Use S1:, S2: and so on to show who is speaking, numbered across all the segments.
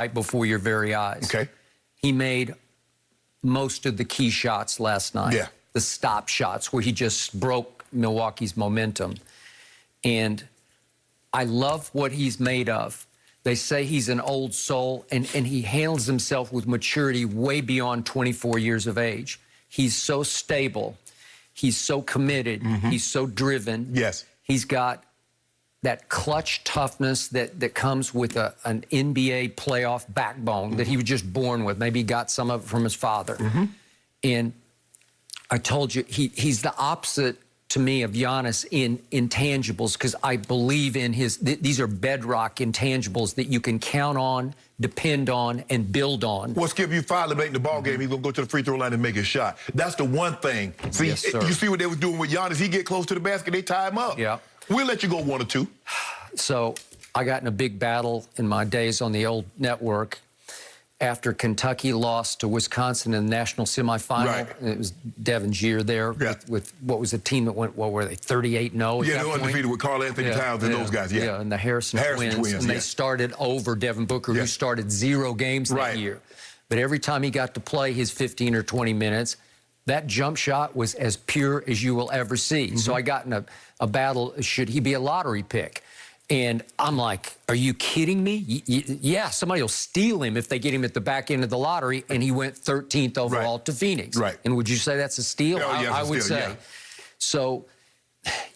S1: right before your very eyes.
S2: Okay.
S1: He made most of the key shots last night.
S2: Yeah.
S1: The stop shots where he just broke Milwaukee's momentum. And I love what he's made of. They say he's an old soul, and he handles himself with maturity way beyond 24 years of age. He's so stable. He's so committed. He's so driven.
S2: Yes.
S1: He's got that clutch toughness that comes with an NBA playoff backbone that he was just born with. Maybe he got some of it from his father. And I told you, he's the opposite to me of Giannis in intangibles, because I believe in his, these are bedrock intangibles that you can count on, depend on, and build on.
S2: Well, Skip, you finally make the ball game. He's going to go to the free throw line and make his shot. That's the one thing. See,
S1: yes, sir.
S2: You see what they were doing with Giannis. He get close to the basket, they tie him up.
S1: Yeah.
S2: We'll let you go 1 or 2.
S1: So I got in a big battle in my days on the old network after Kentucky lost to Wisconsin in the national semifinal.
S2: Right.
S1: It was Devin's year there with what was a team that went, what were they, 38-0?
S2: Yeah, they were undefeated with Carl Anthony Towns and those guys. Yeah,
S1: and the Harrison twins. And they started over Devin Booker, who started 0 games that year. But every time he got to play his 15 or 20 minutes, that jump shot was as pure as you will ever see. So I got in a battle, should he be a lottery pick? And I'm like, are you kidding me? Yeah, somebody will steal him if they get him at the back end of the lottery, and he went 13th overall to Phoenix. And would you say that's a steal? I would say. So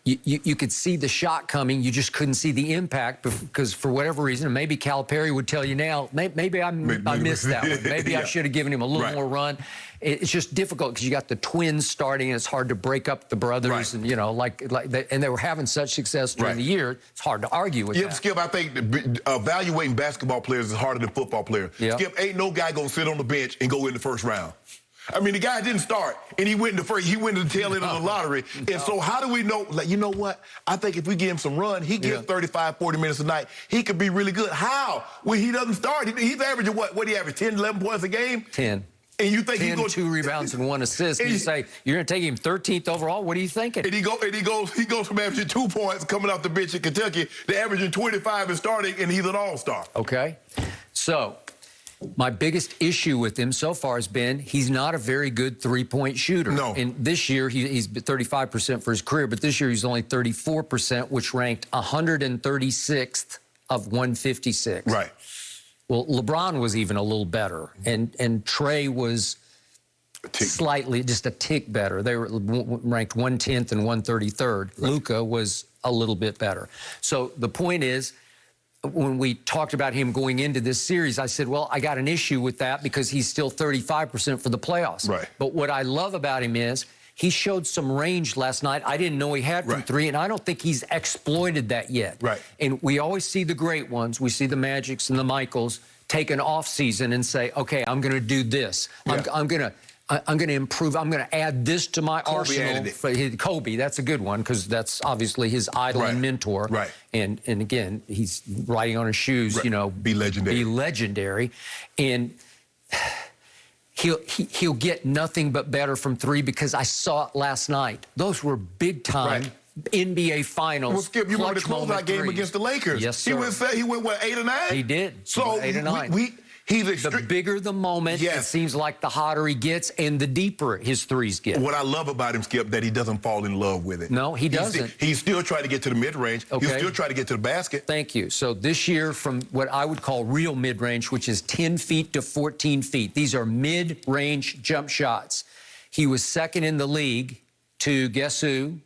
S1: you could see the shot coming. You just couldn't see the impact because for whatever reason, maybe Calipari would tell you now, maybe I missed that one. Maybe I should have given him a little more run. It's just difficult because you got the twins starting, and it's hard to break up the brothers, and you know, and they were having such success during the year. It's hard to argue with that.
S2: Skip, I think evaluating basketball players is harder than football players. Skip, ain't no guy gonna sit on the bench and go in the first round. I mean, the guy didn't start, and he went in the first. He went to the tail end of the lottery. And so how do we know? Like, you know what? I think if we give him some run, he gets 35, 40 minutes a night. He could be really good. How? When he doesn't start, he's averaging what? What do he average? 10, 11 points a game?
S1: 10.
S2: And you think
S1: 10, 2 rebounds and 1 assist. And you say you're going to take him 13th overall. What are you thinking?
S2: And he goes from averaging 2 points coming off the bench in Kentucky to averaging 25 and starting, and he's an all-star.
S1: Okay, so my biggest issue with him so far has been he's not a very good three-point shooter.
S2: No.
S1: And this year he's 35% for his career, but this year he's only 34%, which ranked 136th of 156.
S2: Right.
S1: Well, LeBron was even a little better, and Trey was slightly, just a tick better. They were ranked 110th and 133rd. Luka was a little bit better. So the point is, when we talked about him going into this series, I said, well, I got an issue with that because he's still 35% for the playoffs.
S2: Right.
S1: But what I love about him is he showed some range last night I didn't know he had from 3, and I don't think he's exploited that yet. Right. And we always see the great ones. We see the Magics and the Michaels take an off season and say, okay, I'm going to do this. I'm going to improve. I'm going to add this to my arsenal. Kobe, that's a good one because that's obviously his idol and mentor. Right. And again, he's riding on his shoes, you know. Be legendary. Be legendary. And he'll get nothing but better from 3 because I saw it last night. Those were big-time NBA Finals.
S2: Well, Skip, you remember the closeout game against the Lakers?
S1: Yes, sir.
S2: He went what, 8 or 9?
S1: He did.
S2: So
S1: 8 or 9. The bigger the moment, it seems like the hotter he gets and the deeper his threes get. What
S2: I love about him, Skip, that he doesn't fall in love with it.
S1: No, he doesn't.
S2: He's still trying to get to the mid-range. He'll still try to get to the basket.
S1: Thank you. So this year, from what I would call real mid-range, which is 10 feet to 14 feet, these are mid-range jump shots. He was second in the league to, guess who?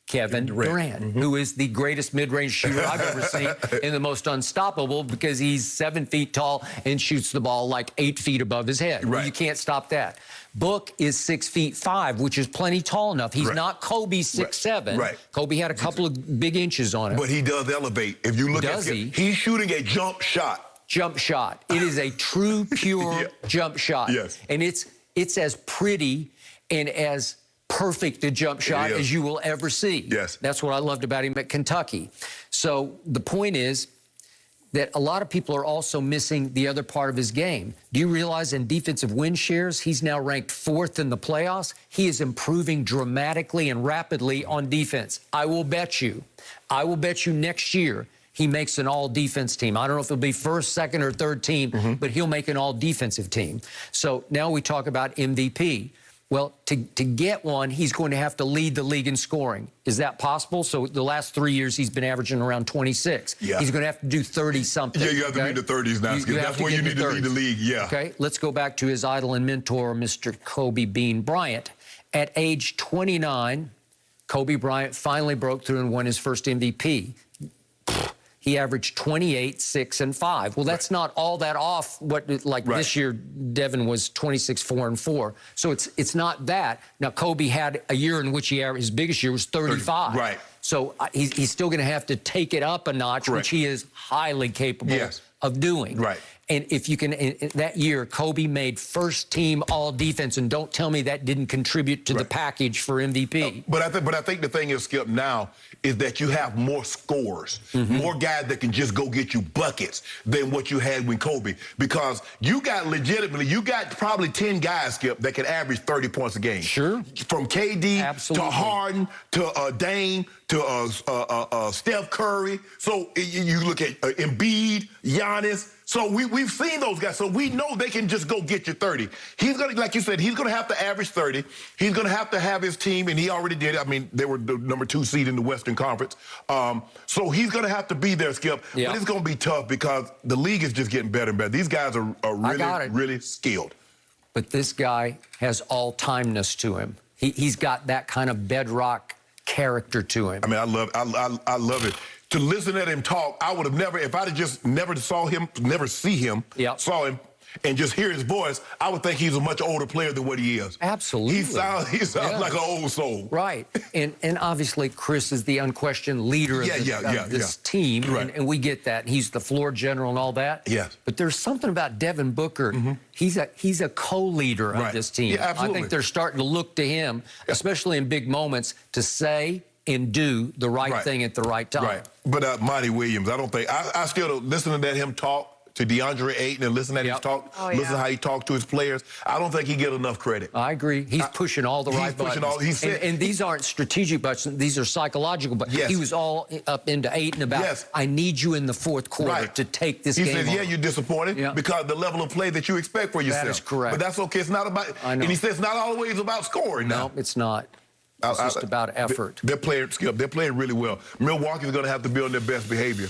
S1: Kevin Durant, who is the greatest mid-range shooter I've ever seen and the most unstoppable because he's 7 feet tall and shoots the ball like 8 feet above his head. Well, you can't stop that. Book is 6'5", which is plenty tall enough. He's not Kobe 6'7". Kobe had a couple of big inches on him.
S2: But he does elevate. If you look at him, he's shooting a jump shot.
S1: Jump shot. It is a true, pure jump shot. And it's as pretty and as perfect a jump shot as you will ever see. That's what I loved about him at Kentucky. So the point is that a lot of people are also missing the other part of his game. Do you realize in defensive win shares, he's now ranked 4th in the playoffs? He is improving dramatically and rapidly on defense. I will bet you next year, he makes an all-defense team. I don't know if it'll be first, second, or third team, but he'll make an all-defensive team. So now we talk about MVP. Well, to get one, he's going to have to lead the league in scoring. Is that possible? So the last 3 years, he's been averaging around 26.
S2: Yeah.
S1: He's going to have to do 30-something.
S2: Yeah, you have to be in the 30s now. That's where you need to lead the league, yeah.
S1: Okay, let's go back to his idol and mentor, Mr. Kobe Bean Bryant. At age 29, Kobe Bryant finally broke through and won his first MVP. He averaged 28, 6, and 5. Well, that's not all that off. This year, Devin was 26, 4, and 4. So it's not that. Now, Kobe had a year in which his biggest year was 35.
S2: Right.
S1: So he's still going to have to take it up a notch, which he is highly capable of doing.
S2: Right.
S1: And if you can, in that year, Kobe made first team all defense, and don't tell me that didn't contribute to the package for MVP.
S2: But I think the thing is, Skip, now is that you have more scorers, more guys that can just go get you buckets than what you had with Kobe. Because you got probably 10 guys, Skip, that can average 30 points a game. Sure. From KD to Harden to Dame to Steph Curry. So you look at Embiid, Giannis. So we've seen those guys. So we know they can just go get you 30. He's going to, like you said, he's going to have to average 30. He's going to have his team, and he already did it. I mean, they were the number 2 seed in the Western Conference. So he's going to have to be there, Skip. Yeah. But it's going to be tough because the league is just getting better and better. These guys are really skilled.
S1: But this guy has all-timeness to him. He's got that kind of bedrock character to him.
S2: I mean, I love it. To listen at him talk, I would have never, if I'd have just never saw him, saw him, and just hear his voice, I would think he's a much older player than what he is.
S1: Absolutely.
S2: He sounds like an old soul.
S1: Right. And obviously, Chris is the unquestioned leader of this team, and we get that. He's the floor general and all that.
S2: Yes.
S1: But there's something about Devin Booker. He's a co-leader of this team.
S2: Yeah, absolutely.
S1: I think they're starting to look to him, especially in big moments, to say and do the right thing at the right time.
S2: Right. But Monty Williams, I don't think, I still listen to him talk to DeAndre Ayton and listen to him talk, listen to how he talked to his players. I don't think he get enough credit.
S1: I agree. He's pushing all the right buttons. And these aren't strategic buttons. These are psychological buttons. He was all up into Ayton about, I need you in the fourth quarter to take this game
S2: He says, you're disappointed because the level of play that you expect for yourself.
S1: That is correct.
S2: But that's okay. It's not about, and he says it's not always about scoring now.
S1: No, it's not. It's just about effort.
S2: They're playing, Skip. They're playing really well. Milwaukee's going to have to be on their best behavior.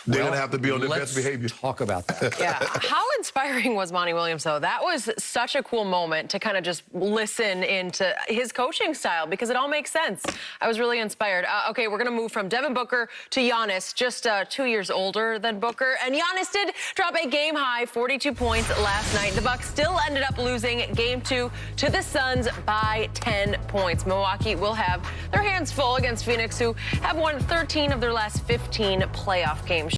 S2: They're going to have to be on their best behavior.
S1: Let's talk about that.
S3: Yeah. How inspiring was Monty Williams, though? That was such a cool moment to kind of just listen into his coaching style because it all makes sense. I was really inspired. Okay, we're going to move from Devin Booker to Giannis, just 2 years older than Booker. And Giannis did drop a game-high 42 points last night. The Bucks still ended up losing Game 2 to the Suns by 10 points. Milwaukee will have their hands full against Phoenix, who have won 13 of their last 15 playoff games.